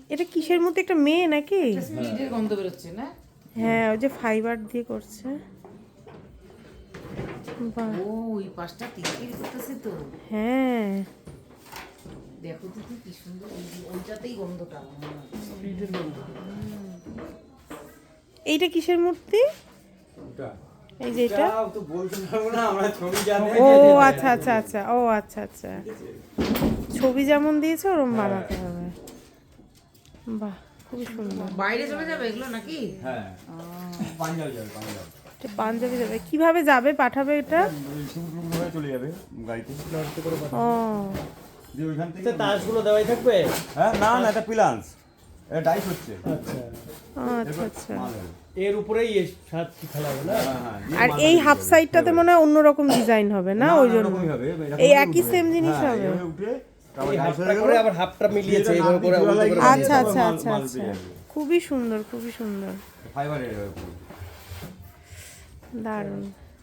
এটা কিসের মধ্যে একটা মেয়ে নাকি? স্পিরিটের গন্ধ বেরোচ্ছে না? হ্যাঁ, ওই যে ফাইবার দিয়ে করছে। বাহ, ও ওই পাশটা তিরতির করতেছে তো। হ্যাঁ দেখো তো কি সুন্দর, ওইটাতেই গন্ধটা স্পিরিটের গন্ধ। এইটা কিসের মূর্তি? ওটা এই যে এটা? এটাও তো বলতে পারবো না, আমরা ছবি জানি। ও আচ্ছা আচ্ছা আচ্ছা, ও আচ্ছা আচ্ছা, ছবি যেমন দিয়েছে ওরকম বানাতে হবে। বাহ, খুবই সুন্দর। বাইরে চলে যাবে এগুলো নাকি? হ্যাঁ, পাঞ্জাব যাবে, পাঞ্জাব। এটা পাঞ্জাবি যাবে, কিভাবে যাবে, পাঠাবে এটা? শুকনো হয়ে চলে যাবে গাড়িতে। ও দিয়ে ওইখান থেকে তাজগুলো দেওয়াই থাকবে। হ্যাঁ, না না, এটা প্লান্স, এটা ডাইস হচ্ছে। আচ্ছা, আচ্ছা আচ্ছা। মাল হবে। এর উপরেই এই সাত কি খেলা হবে না? হ্যাঁ, হ্যাঁ, দিয়ে আর মাল এই বেরিয়ে হাফ যাবে। সাইডটাতে মনে হয় অন্যরকম ডিজাইন হবে না, ওই জন্য এরকমই হবে, এরকমই এই একই উঠবে। সেম জিনিস হ্যাঁ, হবে। এইভাবে উঠে তারপর এই ডাইস হাফটা হয়ে গেল। করে আবার হাফটা মিলিয়েছে দিয়ে এইভাবে করে নাম দিয়ে উল্টো করে জোড়া আচ্ছা লাগিয়ে আচ্ছা মাল- আচ্ছা মাল আচ্ছা, বেরিয়ে যাবে। খুবই সুন্দর খুবই সুন্দর, ফাইবারের উপর। দারুণ।